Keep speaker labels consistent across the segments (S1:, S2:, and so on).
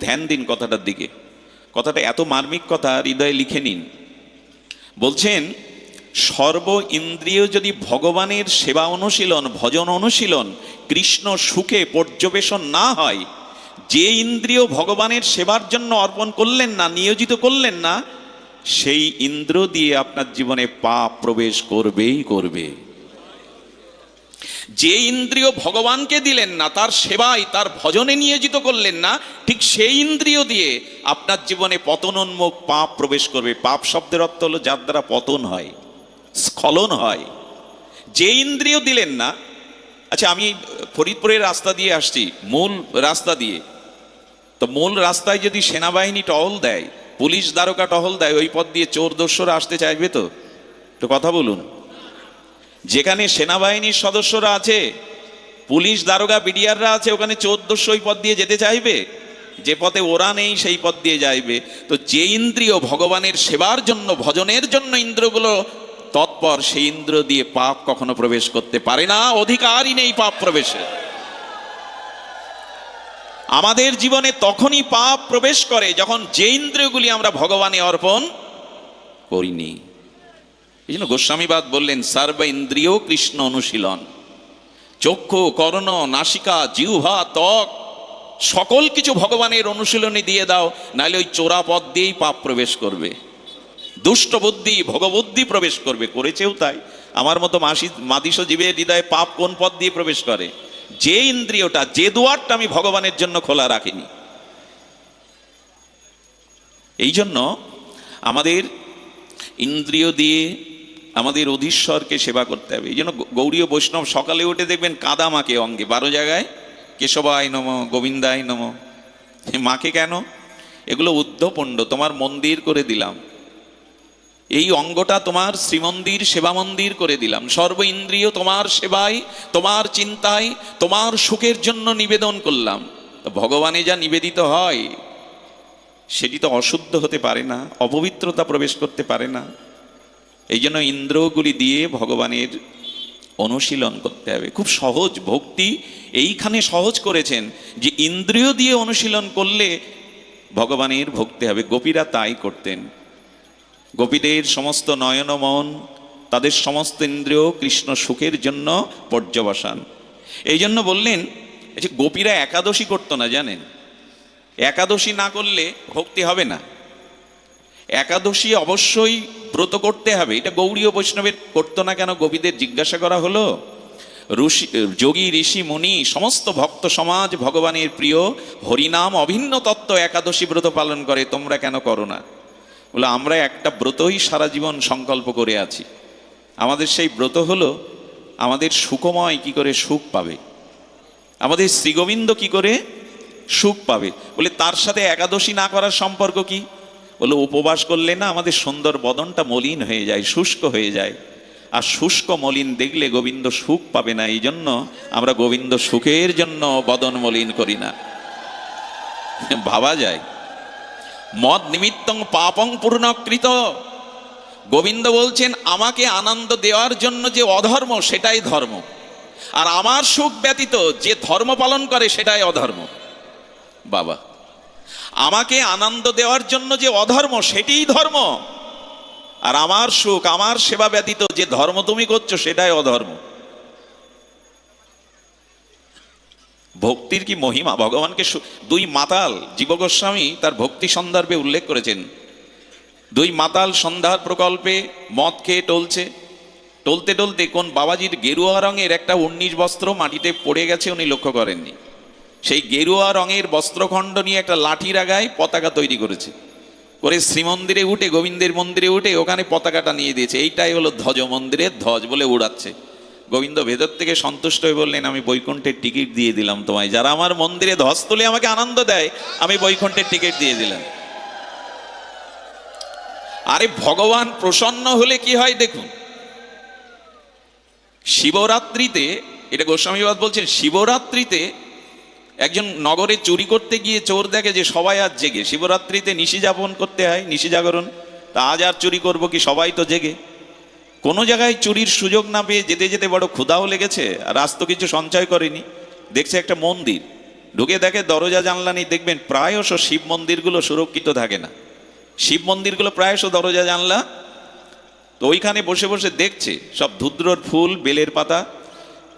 S1: ধ্যান দিন কথাটার দিকে। কথাটা এত মার্মিক কথা, হৃদয়ে লিখে নিন। বলছেন সর্ব ইন্দ্রিয় যদি ভগবানের সেবা অনুশীলন, ভজন অনুশীলন, কৃষ্ণ সুখে পর্যবেশন না হয়, যে ইন্দ্রিয় ভগবানের সেবার জন্য অর্পণ করলেন না, নিয়োজিত করলেন না, সেই ইন্দ্র দিয়ে আপনার জীবনে পাপ প্রবেশ করবেই করবে। যে ইন্দ্রিয় ভগবানকে দিলেন না, তার সেবায়, তার ভজনে নিয়োজিত করলেন না, ঠিক সেই ইন্দ্রিয় দিয়ে আপনার জীবনে পতনোন্মুখ পাপ প্রবেশ করবে। পাপ শব্দের অর্থ হলো যার দ্বারা পতন হয়, স্খলন হয়। যে ইন্দ্রিয় দিলেন না, আচ্ছা আমি ফরিদপুরের রাস্তা দিয়ে আসছি, মূল রাস্তা দিয়ে, তো মূল রাস্তায় যদি সেনাবাহিনী টহল দেয়, পুলিশ দারোগা টহল দেয়, ওই পথ দিয়ে চোর দস্যুরা আসতে চাইবে তো? তো কথা বলুন। যেখানে সেনাবাহিনীর সদস্যরা আছে, পুলিশ দারোগা বিডিআররা আছে, ওখানে চোর দস্যু ওই পথ দিয়ে যেতে চাইবে? যে পথে ওরা নেই সেই পথ দিয়ে যাইবে। তো যে ইন্দ্রিয় ভগবানের সেবার জন্য, ভজনের জন্য ইন্দ্রগুলো তৎপর, সেই ইন্দ্র দিয়ে পাপ কখনো প্রবেশ করতে পারে না, অধিকারই নেই পাপ প্রবেশের। আমাদের জীবনে তখনই পাপ প্রবেশ করে যখন যে ইন্দ্রিয়গুলি আমরা ভগবানে অর্পণ করিনি। এই জন্য গোস্বামীবাদ বললেন সর্ব ইন্দ্রিয় কৃষ্ণ অনুশীলন। চক্ষু, কর্ণ, নাসিকা, জিহ্বা, ত্বক, সকল কিছু ভগবানের অনুশীলনে দিয়ে দাও, নাহলে ওই চোরা পথ দিয়েই পাপ প্রবেশ করবে, দুষ্ট বুদ্ধি, ভগবুদ্ধি প্রবেশ করবে। করেছেও তাই। আমার মতো মাদিস জীবের হৃদয়ে পাপ কোন পথ দিয়ে প্রবেশ করে? যে ইন্দ্রিয়টা, যে দুয়ারটা আমি ভগবানের জন্য খোলা রাখিনি। এই জন্য আমাদের ইন্দ্রিয় দিয়ে আমাদের অধীশ্বরকে সেবা করতে হবে। এই জন্য গৌড়ীয় বৈষ্ণব সকালে উঠে দেখবেন কাদা মাকে অঙ্গে, 12 জায়গায় কেশবায় নম, গোবিন্দায় নম। মাকে কেন? এগুলো উদ্ধপণ্ড, তোমার মন্দির করে দিলাম, এই অঙ্গটা তোমার শ্রীমন্দির, সেবা মন্দির করে দিলাম। সর্ব ইন্দ্রিয় তোমার সেবায়, তোমার চিন্তায়, তোমার সুখের জন্য নিবেদন করলাম। ভগবানে যা নিবেদিত হয় সেটি তো অশুদ্ধ হতে পারে না, অপবিত্রতা প্রবেশ করতে পারে না। এই জন্য ইন্দ্রগুলি দিয়ে ভগবানের অনুশীলন করতে হবে। খুব সহজ ভক্তি এইখানে সহজ করেছেন যে ইন্দ্রিয় দিয়ে অনুশীলন করলে ভগবানের ভক্তি হবে। গোপীরা তাই করতেন। গোপীদের সমস্ত নয়ন মন, তাদের সমস্ত ইন্দ্রিয় কৃষ্ণ সুখের জন্য পর্যবসান। এই জন্য বললেন যে গোপীরা একাদশী করতো না, জানেন? একাদশী না করলে ভক্তি হবে না। একাদশী অবশ্যই ব্রত করতে হবে। এটা গৌড়ীয় বৈষ্ণবের করতো না কেন? গোপীদের জিজ্ঞাসা করা হলো, যোগী ঋষি মুনি সমস্ত ভক্ত সমাজ ভগবানের প্রিয় হরিনাম অভিন্ন তত্ত্ব একাদশী ব্রত পালন করে, তোমরা কেন করো না? বলে আমরা একটা ব্রতই সারা জীবন সংকল্প করে আছি। আমাদের সেই ব্রত হলো আমাদের সুখময় কি করে সুখ পাবে, আমাদের শ্রীগোবিন্দ কি করে সুখ পাবে। বলে তার সাথে একাদশী না করার সম্পর্ক কি? বলে উপবাস করলে না আমাদের সুন্দর বদনটা মলিন হয়ে যায়, শুষ্ক হয়ে যায়, আর শুষ্ক মলিন দেখলে গোবিন্দ সুখ পাবে না। এই জন্য আমরা গোবিন্দ সুখের জন্য বদন মলিন করি না। ভাবা যায়। মদ নিমিত্তং পাপং পূর্ণকৃত। গোবিন্দ বলছেন আমাকে আনন্দ দেওয়ার জন্য যে অধর্ম সেটাই ধর্ম, আর আমার সুখ ব্যতীত যে ধর্ম পালন করে সেটাই অধর্ম। বাবা, আমাকে আনন্দ দেওয়ার জন্য যে অধর্ম সেটাই ধর্ম, আর আমার সুখ, আমার সেবা ব্যতীত যে ধর্ম তুমি করছো সেটাই অধর্ম। ভক্তির কি মহিমা! ভগবানকে দুই মাতাল, জীব গোস্বামী তার ভক্তি সন্দর্ভে উল্লেখ করেছেন। দুই মাতাল সন্ধ্যার প্রকল্পে মদ খেয়ে টলছে, টলতে টলতে কোন বাবাজির গেরুয়া রঙের একটা 19 বস্ত্র মাটিতে পড়ে গেছে, উনি লক্ষ্য করেননি। সেই গেরুয়া রঙের বস্ত্রখণ্ড নিয়ে একটা লাঠির আগায় পতাকা তৈরি করেছে, করে শ্রীমন্দিরে উঠে, গোবিন্দের মন্দিরে উঠে ওখানে পতাকাটা নিয়ে দিয়েছে। এইটাই হলো ধ্বজ মন্দিরের ধ্বজ বলে উড়াচ্ছে। গোবিন্দ ভেতর থেকে সন্তুষ্ট হয়ে বললেন, আমি বৈকুণ্ঠের টিকিট দিয়ে দিলাম তোমায়, যারা আমার মন্দিরে ধ্বজ তুলে আমাকে আনন্দ দেয়, আমি বৈকুণ্ঠের টিকিট দিয়ে দিলাম। আরে ভগবান প্রসন্ন হলে কি হয় দেখুন। শিবরাত্রিতে, এটা গোস্বামীবাদ বলছেন, শিবরাত্রিতে একজন নগরে চুরি করতে গিয়ে চোর দেখে যে সবাই আজ জেগে, শিবরাত্রিতে নিশি যাপন করতে হয়, নিশি জাগরণ, তা আজ আর চুরি করবো কি, সবাই তো জেগে। কোনো জায়গায় চুরির সুযোগ না পেয়ে যেতে যেতে বড় ক্ষুধাও লেগেছে, আর আজ তো কিছু সঞ্চয় করেনি, দেখছে একটা মন্দির, ঢুকে দেখে দরজা জানলা নেই। দেখবেন প্রায়শ শিব মন্দিরগুলো সুরক্ষিত থাকে না, শিব মন্দিরগুলো প্রায়শ দরজা জানলা। তো ওইখানে বসে বসে দেখছে সব ধুদ্রর ফুল, বেলের পাতা।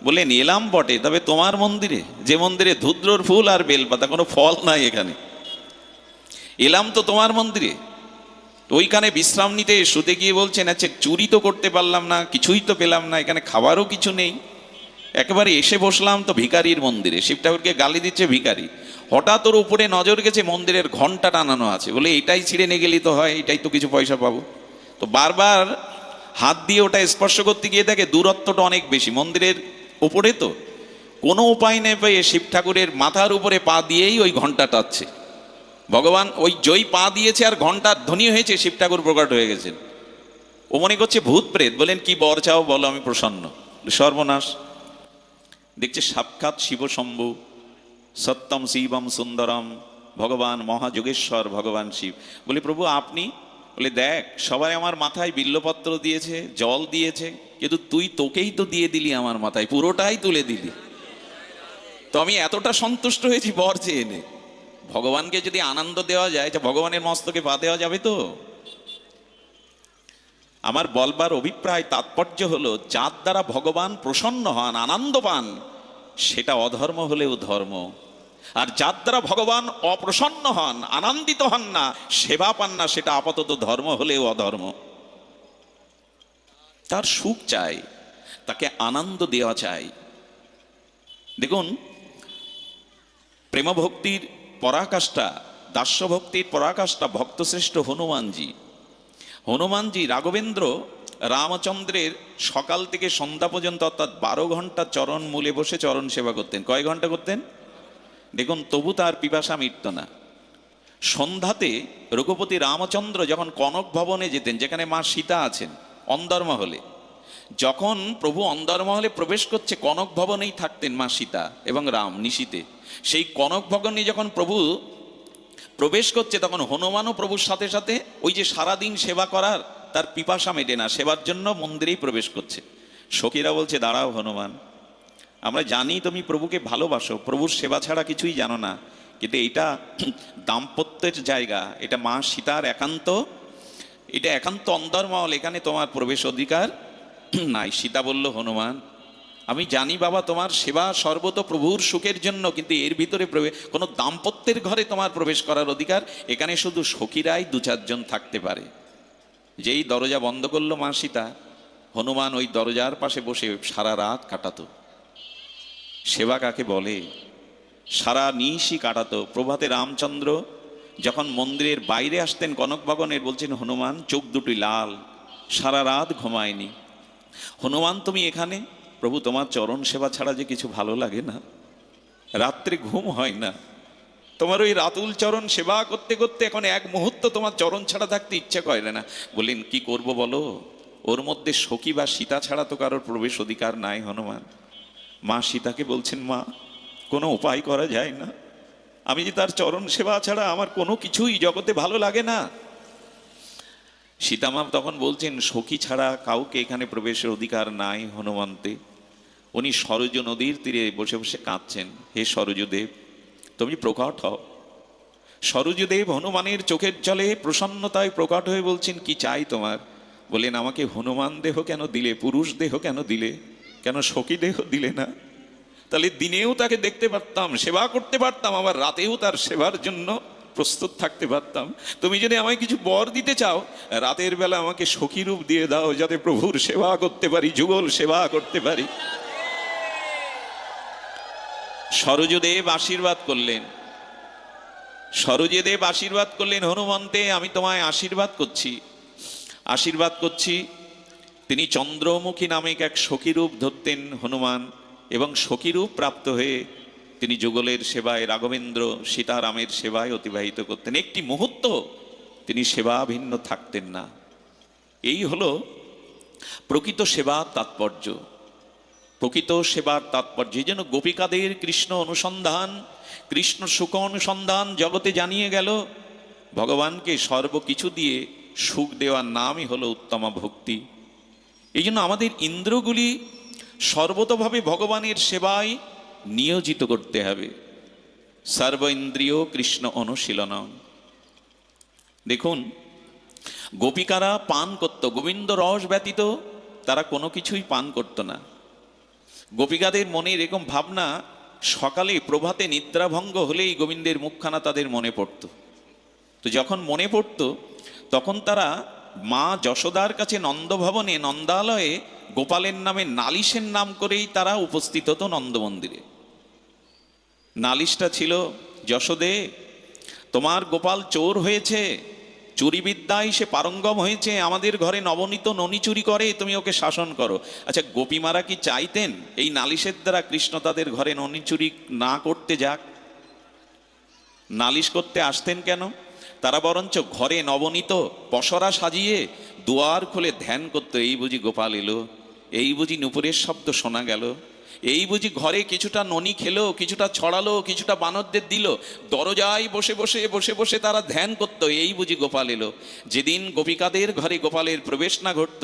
S1: বললেন এলাম বটে, তবে তোমার মন্দিরে, যে মন্দিরে ধুদ্রর ফুল আর বেলপাতা, কোনো ফল নাই এখানে, এলাম তো তোমার মন্দিরে। তো ওইখানে বিশ্রাম নিতে শুতে গিয়ে বলছেন, আচ্ছা চুরি তো করতে পারলাম না, কিছুই তো পেলাম না, এখানে খাবারও কিছু নেই, একেবারে এসে বসলাম তো ভিখারির মন্দিরে। শিব ঠাকুরকে গালি দিচ্ছে ভিখারি। হঠাৎ ওর উপরে নজর গেছে মন্দিরের ঘন্টা টানানো আছে, বলে এটাই ছিঁড়ে নিয়ে গেলি তো হয়, এটাই তো কিছু পয়সা পাবো। তো বারবার হাত দিয়ে ওটা স্পর্শ করতে গিয়ে দেখে দূরত্বটা অনেক বেশি, মন্দিরের ওপরে তো কোনো উপায় নেই পেয়ে শিব ঠাকুরের মাথার উপরে পা দিয়েই ওই ঘন্টা টাচ্ছে। ভগবান ওই জয় পা দিয়েছে আর ঘন্টার ধ্বনি হয়েছে, শিব ঠাকুর প্রকট হয়ে গেছেন। ও মনে করছে ভূত প্রেত। বলেন কি বর চাও বলো, আমি প্রসন্ন। সর্বনাশ, দেখছে সাক্ষাৎ শিবশম্ভু, সত্যম শিবম সুন্দরম, ভগবান মহাযোগেশ্বর ভগবান শিব। বলি প্রভু আপনি? বলে দেখ সবাই আমার মাথায় বিল্লপত্র দিয়েছে, জল দিয়েছে, কিন্তু তুই তোকেই তো দিয়ে দিলি আমার মাথায়, পুরোটাই তুলে দিলি। তো আমি এতটা সন্তুষ্ট হয়েছি বর চেয়ে এনে। ভগবানকে যদি আনন্দ দেওয়া যায়, ভগবানের মস্তকে পা দেওয়া যাবে তো? আমার বলবার অভিপ্রায় তাৎপর্য হলো, যার দ্বারা ভগবান প্রসন্ন হন, আনন্দ পান, সেটা অধর্ম হলেও ধর্ম। আর যার দ্বারা ভগবান অপ্রসন্ন হন, আনন্দিত হন না, সেবা পান না, সেটা আপাতত ধর্ম হলেও অধর্ম। তার সুখ চাই, তাকে আনন্দ দেওয়া চাই। দেখুন প্রেমভক্তির পরাকাষ্ঠা, দাস্যভক্তির পরাকাষ্ঠা ভক্তশ্রেষ্ঠ হনুমানজি। হনুমানজি রাঘবেন্দ্র রামচন্দ্রের সকাল থেকে সন্ধ্যা পর্যন্ত অর্থাৎ 12 ঘন্টা চরণ মূলে বসে চরণ সেবা করতেন। কয় ঘন্টা করতেন দেখুন, তবু তার পিপাসা মিটত না। সন্ধ্যাতে রঘুপতি রামচন্দ্র যখন কনক ভবনে যেতেন, যেখানে মা সীতা আছেন অন্দরমহলে, যখন প্রভু অন্দরমহলে প্রবেশ করছে, কনক ভবনেই থাকতেন মা সীতা এবং রাম নিশীতে। সেই কনক ভবনে যখন প্রভু প্রবেশ করছে, তখন হনুমানও প্রভুর সাথে সাথে, ওই যে সারাদিন সেবা করার তার পিপাসা মেটে না, সেবার জন্য মন্দিরেই প্রবেশ করছে। সখীরা বলছে দাঁড়াও হনুমান, আমরা জানি তুমি প্রভুকে ভালোবাসো, প্রভুর সেবা ছাড়া কিছুই জানো না, কিন্তু এটা দাম্পত্যের জায়গা, এটা মা সীতার একান্ত, এটা একান্ত অন্দরমহল, এখানে তোমার প্রবেশ অধিকার নাই। সীতা বলল হনুমান, আমি জানি বাবা তোমার সেবা সর্বত প্রভুর সুখের জন্য, কিন্তু এর ভিতরে কোনো দাম্পত্যের ঘরে তোমার প্রবেশ করার অধিকার, এখানে শুধু সখীরাই 2-4 জন থাকতে পারে। যেই দরজা বন্ধ করলো মা সীতা, হনুমান ওই দরজার পাশে বসে সারা রাত কাটাতো। সেবা কাকে বলে? সারা নিশি কাটাতো। প্রভাতে রামচন্দ্র যখন মন্দিরের বাইরে আসতেন কনক ভবনের, বলছেন হনুমান চোখ দুটি লাল, সারা রাত ঘুমায়নি। হনুমান তুমি এখানে? প্রভু তোমার চরণ সেবা ছাড়া যে কিছু ভালো লাগে না, রাত্রে ঘুম হয় না, তোমার ওই রাতুল চরণ সেবা করতে করতে এখন এক মুহূর্ত তোমার চরণ ছাড়া থাকতে ইচ্ছা করে না। বললেন কি করব বলো? ওর মধ্যে সখী বা সীতা ছাড়া তো কারোর প্রবেশ অধিকার নাই হনুমান। মা সীতাকে বলছেন মা কোনো উপায় করা যায় না, আমি যে তার চরণ সেবা ছাড়া আমার কোনো কিছুই জগতে ভালো লাগে না। সীতামা তখন বলছেন সখী ছাড়া কাউকে এখানে প্রবেশের অধিকার নাই হনুমন্তে। উনি সরজ নদীর তীরে বসে বসে কাঁদছেন, হে সরজদেব তুমি প্রকট হও। সরজদেব হনুমানের চোখের জলে প্রসন্নতায় প্রকট হয়ে বলছেন কি চাই তোমার? বলেন আমাকে হনুমান দেহ কেন দিলে, পুরুষ দেহ কেন দিলে, কেন সখী দেহ দিলে না? তাহলে দিনেও তাকে দেখতে পারতাম, সেবা করতে পারতাম, আবার রাতেও তার সেবার জন্য প্রস্তুত থাকতে পারতাম। তুমি যদি আমায় কিছু বর দিতে চাও, রাতের বেলা আমাকে সখী রূপ দিয়ে দাও, যাতে প্রভুর সেবা করতে পারি, যুগল সেবা করতে পারি। সরজদেব আশীর্বাদ করলেন, সরজদেব আশীর্বাদ করলেন হনুমন্তে আমি তোমায় আশীর্বাদ করছি, আশীর্বাদ করছি। তিনি চন্দ্রমুখী নামে এক সখীরূপ ধরতেন হনুমান, এবং সখীরূপ প্রাপ্ত হয়ে তিনি যুগলের সেবায়, রাঘবেন্দ্র সীতারামের সেবায় অতিবাহিত করতেন। একটি মুহূর্ত তিনি সেবাভিন্ন থাকতেন না। এই হলো প্রকৃত সেবার তাৎপর্য, প্রকৃত সেবার তাৎপর্য। এই জন্য গোপিকাদের কৃষ্ণ অনুসন্ধান, কৃষ্ণ সুখ অনুসন্ধান জগতে জানিয়ে গেল। ভগবানকে সর্বকিছু দিয়ে সুখ দেওয়ার নামই হলো উত্তমা ভক্তি। এই জন্য আমাদের ইন্দ্রগুলি সর্বতভাবে ভগবানের সেবায় নিয়োজিত করতে হবে। সর্ব ইন্দ্রিয় কৃষ্ণ অনুশীলন। দেখুন, গোপিকারা পান করত, গোবিন্দ রস ব্যতীত তারা কোনো কিছুই পান করত না। গোপিকাদের মনে এরকম ভাবনা, সকালে প্রভাতে নিদ্রাভঙ্গ হলেই গোবিন্দের মুখখানা তাদের মনে পড়ত। তো যখন মনে পড়ত তখন তারা মা যশোদার কাছে নন্দভবনে নন্দালয়ে গোপালের নামে নালিশের নাম করেই তারা উপস্থিত হতো নন্দমন্দিরে। নালিশটা ছিল, যশোদে, তোমার গোপাল চোর হয়েছে, চুরিবিদ্যায় সে পারঙ্গম হয়েছে, আমাদের ঘরে নবনীত ননি চুরি করে, তুমি ওকে শাসন করো। আচ্ছা, গোপীমারা কি চাইতেন এই নালিশের দ্বারা কৃষ্ণ তাদের ঘরে ননি চুরি না করতে যাক? নালিশ করতে আসতেন কেন? তারা বরঞ্চ ঘরে নবনীত পসরা সাজিয়ে দুয়ার খুলে ধ্যান করতো, এই বুঝি গোপাল এলো, এই বুঝি নুপুরের শব্দ শোনা গেল, এই বুঝি ঘরে কিছুটা ননি খেলো, কিছুটা ছড়ালো, কিছুটা বানরদের দিল। দরজায় বসে বসে বসে বসে তারা ধ্যান করত, এই বুঝি গোপাল এলো। যেদিন গোপিকাদের ঘরে গোপালের প্রবেশ না ঘটত,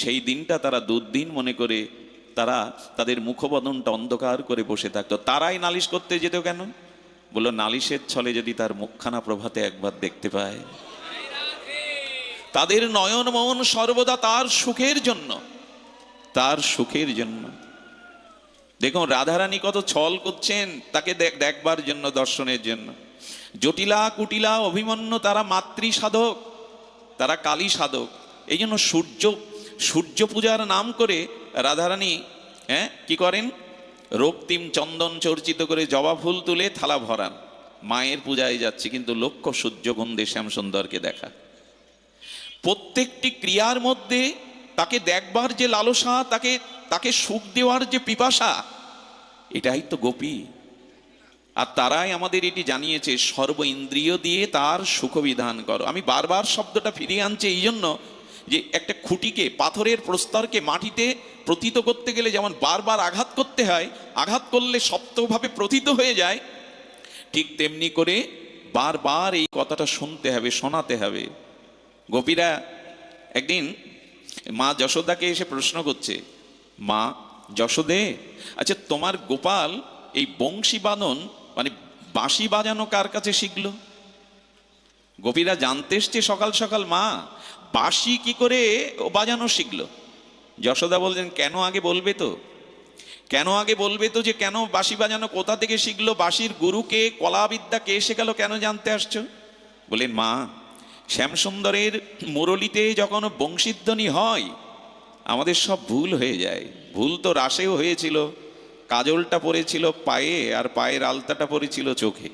S1: সেই দিনটা তারা দুর্দিন মনে করে তারা তাদের মুখবদনটা অন্ধকার করে বসে থাকতো। তারাই নালিশ করতে যেত কেন? বললো, নালিশের ছলে যদি তার মুখখানা প্রভাতে একবার দেখতে পায়। তাদের নয়ন মন সর্বদা তার সুখের জন্য, তার সুখের জন্য। দেখুন, রাধারানী কত ছল করছেন তাকে দেখবার জন্য, দর্শনের জন্য। জটিলা কুটিলা অভিমন্যু তারা মাতৃ সাধক, তারা কালী সাধক। এই জন্য সূর্য পূজার নাম করে রাধারানী কি করেন? রক্তিম চন্দন চর্চিত করে জবা ফুল তুলে থালা ভরান, মায়ের পূজায় যাচ্ছে, কিন্তু লক্ষ্য সূর্যগন্ধে শ্যামসুন্দরকে দেখা। প্রত্যেকটি ক্রিয়ার মধ্যে তাকে দেখবার যে লালসা, তাকে সুখ দেওয়ার যে পিপাসা, এটাই তো গোপী। আর তারাই আমাদের এটি জানিয়েছে, সর্ব ইন্দ্রিয় দিয়ে তার সুখ বিধান করো। আমি বারবার শব্দটা ফিরিয়ে আনছি এই জন্য যে একটা খুঁটিকে, পাথরের প্রস্তরকে মাটিতে প্রথিত করতে গেলে যেমন বারবার আঘাত করতে হয়, আঘাত করলে শক্তভাবে প্রথিত হয়ে যায়, ঠিক তেমনি করে বারবার এই কথাটা শুনতে হবে, শোনাতে হবে। গোপীরা একদিন মা যশোদাকে এসে প্রশ্ন করছে, মা যশোদে, আচ্ছা তোমার গোপাল এই বংশী বাদন মানে বাঁশি বাজানো কার কাছে শিখলো? গোপীরা জানতে এসছে সকাল সকাল, মা বাঁশি কি করে ও বাজানো শিখলো? যশোদা বললেন, কেন আগে বলবে তো, কেন আগে বলবে তো যে কেন বাঁশি বাজানো কোথা থেকে শিখলো, বাঁশির গুরুকে, কলাবিদ্যা কে শেখালো, কেন জানতে আসছো? বলেন, মা শ্যামসুন্দরের মুরলিতে যখন বংশীধ্বনি হয় আমাদের সব ভুল হয়ে যায়। ভুল তো রাসেও হয়েছিল, কাজলটা পড়েছিল পায়ে আর পায়ের আলতাটা পড়েছিল চোখে।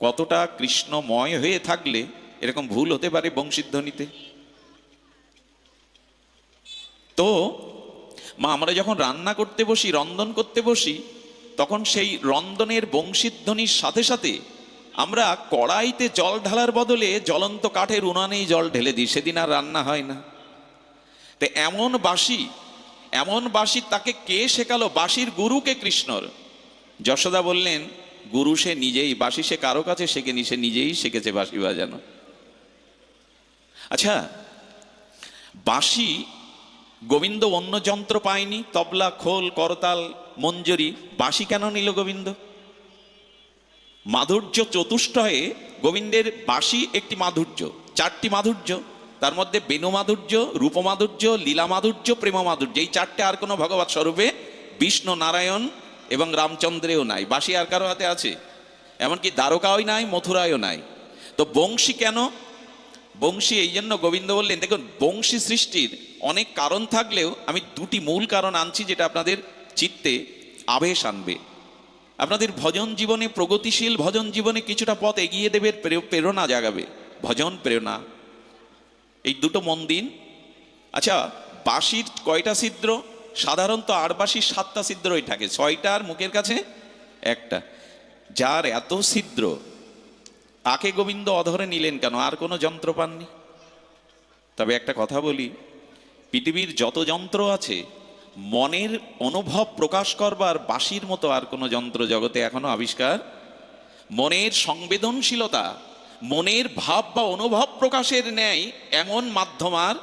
S1: কতটা কৃষ্ণময় হয়ে থাকলে এরকম ভুল হতে পারে বংশীধ্বনিতে? তো মা, আমরা যখন রান্না করতে বসি, রন্ধন করতে বসি, তখন সেই রন্ধনের বংশীধ্বনির সাথে সাথে আমরা কড়াইতে জল ঢালার বদলে জ্বলন্ত কাঠের উনানেই জল ঢেলে দিই, সেদিন আর রান্না হয় না। তো এমন বাঁশি তাকে কে শেখালো? বাঁশির গুরুকে কৃষ্ণর। যশোদা বললেন, গুরু সে নিজেই, বাঁশি সে কারো কাছে শেখেনি, সে নিজেই শিখেছে বাঁশি বাজানো। আচ্ছা, বাঁশি গোবিন্দ অন্য যন্ত্র পায়নি, তবলা, খোল, করতাল, মঞ্জরি, বাঁশি কেন নিল গোবিন্দ? মাধুর্য চতুষ্টয়ে গোবিন্দের বাঁশি একটি মাধুর্য, চারটি মাধুর্য, তার মধ্যে বেণু মাধুর্য, রূপ মাধুর্য, লীলা মাধুর্য, প্রেম মাধুর্য। এই চারটে আর কোনো ভগবৎ স্বরূপে বিষ্ণু, নারায়ণ এবং রামচন্দ্রেও নাই। বাঁশি আর কারো হাতে আছে? এমনকি দ্বারকাও নাই, মথুরায়ও নাই। তো বংশী কেন? বংশী এই জন্য গোবিন্দ বললেন, দেখুন বংশী সৃষ্টির অনেক কারণ থাকলেও আমি দুটি মূল কারণ আনছি, যেটা আপনাদের চিত্তে আবেশ আনবে, আপনাদের ভজন জীবনে, প্রগতিশীল ভজন জীবনে কিছুটা পথ এগিয়ে দেবে, প্রেরণা জাগাবে। ভজন প্রেরণা, এই দুটো মন দিন। আচ্ছা, বাঁশির কয়টা ছিদ্র? সাধারণত আড়বাঁশির 7টা ছিদ্রই থাকে, 6টার মুখের কাছে একটা। যার এত ছিদ্র, তাকে গোবিন্দ অধরে নিলেন কেন? আর কোনো যন্ত্র পাননি? তবে একটা কথা বলি, পৃথিবীর যত যন্ত্র আছে, মনের অনুভব প্রকাশ করবার বাঁশির মতো আর কোনো যন্ত্র জগতে এখনো আবিষ্কার। মনের সংবেদনশীলতা, মনের ভাব বা অনুভব প্রকাশের ন্যায় এমন মাধ্যম আর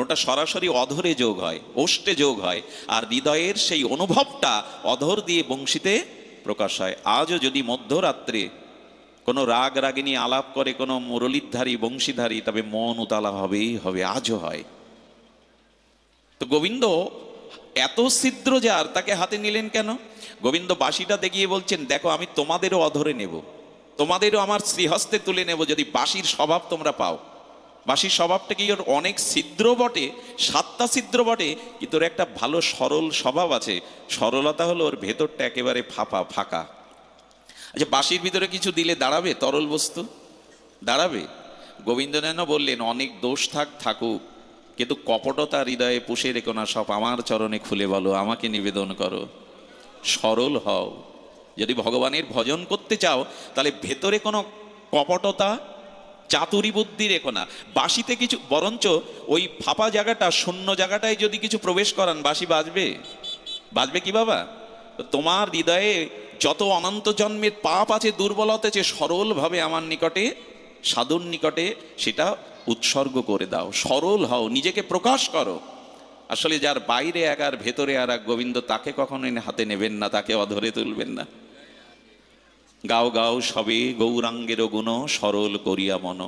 S1: ওটা সরাসরি অধরে যোগ হয়, ওষ্ঠে যোগ হয়, আর হৃদয়ের সেই অনুভবটা অধর দিয়ে বংশীতে প্রকাশ হয়। আজও যদি মধ্যরাত্রে কোনো রাগ রাগিনী আলাপ করে কোনো মুরলীধারী বংশীধারী, তবে মন উতালা হবেই হবে, আজও হয়। তো গোবিন্দ এত ছিদ্র যার, তাকে হাতে নিলেন কেন? গোবিন্দ বাঁশিটা দেখিয়ে বলছেন, দেখো আমি তোমাদেরও অধরে নেব, তোমাদেরও আমার শ্রীহস্তে তুলে নেব, যদি বাঁশির স্বভাব তোমরা পাও। বাঁশির স্বভাবটা কি? ওর অনেক ছিদ্র বটে, 7টা ছিদ্র বটে, কিন্তু ওর একটা ভালো সরল স্বভাব আছে। সরলতা হলো ওর ভেতরটা একেবারে ফাঁকা। আচ্ছা, বাঁশির ভিতরে কিছু দিলে দাঁড়াবে? তরল বস্তু দাঁড়াবে? গোবিন্দনারায়ণ বললেন, অনেক দোষ থাকুক, কিন্তু কপটতা হৃদয়ে পুষে রেখো না, সব আমার চরণে খুলে বলো, আমাকে নিবেদন করো, সরল হও। যদি ভগবানের ভজন করতে চাও, তাহলে ভেতরে কোনো কপটতা চাতুরি বুদ্ধি রেখো না। বাঁশিতে কিছু, বরঞ্চ ওই ফাঁপা জায়গাটা, শূন্য জায়গাটায় যদি কিছু প্রবেশ করান, বাঁশি বাজবে কি বাবা? তোমার হৃদয়ে যত অনন্ত জন্মের পাপ আছে, দুর্বলতা আছে, সরলভাবে আমার নিকটে, সাধুর নিকটে সেটা উৎসর্গ করে দাও, সরল হও, নিজেকে প্রকাশ করো। আসলে যার বাইরে এক আর ভেতরে আর এক, গোবিন্দ তাকে কখনোই হাতে নেবেন না, তাকে অধরে তুলবেন না। গাও গাও সবে গৌরাঙ্গের গুণ, সরল করিয়া মন।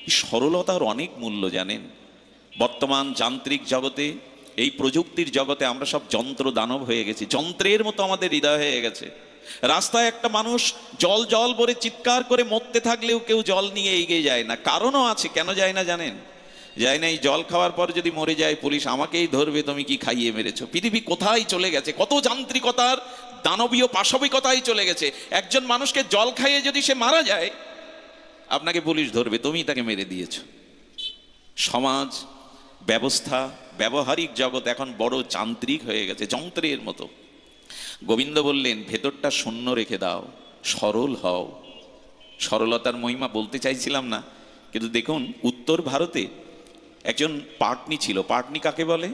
S1: এই সরলতার অনেক মূল্য জানেন। বর্তমান যান্ত্রিক জগতে, এই প্রযুক্তির জগতে আমরা সব যন্ত্র দানব হয়ে গেছি, যন্ত্রের মতো আমাদের হৃদয় হয়ে গেছে। রাস্তায় একটা মানুষ জল বলে চিৎকার করে মরতে থাকলেও কেউ জল নিয়ে এগিয়ে যায় না। কারণও আছে, কেন যায় না জানেন? যায় না, এই জল খাওয়ার পর যদি মরে যায়, পুলিশ আমাকেই ধরবে, তুমি কি খাইয়ে মেরেছো। পৃথিবী কোথায় চলে গেছে, কত যান্ত্রিকতার দানবীয় পাশবিকতায় চলে গেছে। একজন মানুষকে জল খাইয়ে যদি সে মারা যায়, আপনাকে পুলিশ ধরবে, তুমি তাকে মেরে দিয়েছো। সমাজ ব্যবস্থা, ব্যবহারিক জগৎ এখন বড় যান্ত্রিক হয়ে গেছে, যন্ত্রের মতো। গোবিন্দ বললেন, ভেতরটা শূন্য রেখে দাও, সরল হও। সরলতার মহিমা বলতে চাইছিলাম না, কিন্তু দেখুন, উত্তর ভারতে একজন পাটনি ছিল। পাটনি কাকে বলে?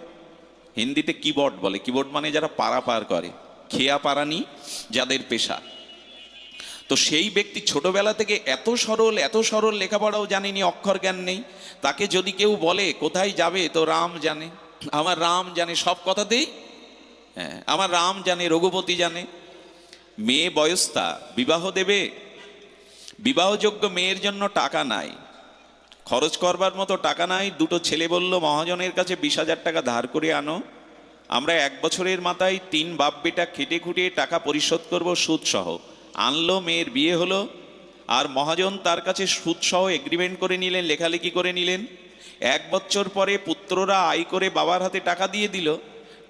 S1: হিন্দিতে কিবোর্ড বলে। কিবোর্ড মানে যারা পারাপার করে, খেয়া পারানি যাদের পেশা। তো সেই ব্যক্তি ছোটবেলা থেকে এত সরল, লেখাপড়াও জানেনি, অক্ষর জ্ঞান নেই। তাকে যদি কেউ বলে কোথায় যাবে, তো রাম জানে, আমার রাম জানে, সব কথাতেই হ্যাঁ, আমার রাম জানে, রঘুপতি জানে। মেয়ে বয়স্তা, বিবাহ দেবে, বিবাহযোগ্য মেয়ের জন্য টাকা নাই, খরচ করবার মতো টাকা নাই। দুটো ছেলে বলল, মহাজনের কাছে 20,000 টাকা ধার করে আনো, আমরা 1 বছরের মাথায় 3 বাপ বেটা খেটে খুঁটিয়ে টাকা পরিশোধ করব সুদ সহ। আনলো, মেয়ের বিয়ে হলো, আর মহাজন তার কাছে সুদ সহ এগ্রিমেন্ট করে নিলেন, লেখালেখি করে নিলেন। 1 বছর পরে পুত্ররা আয় করে বাবার হাতে টাকা দিয়ে দিল।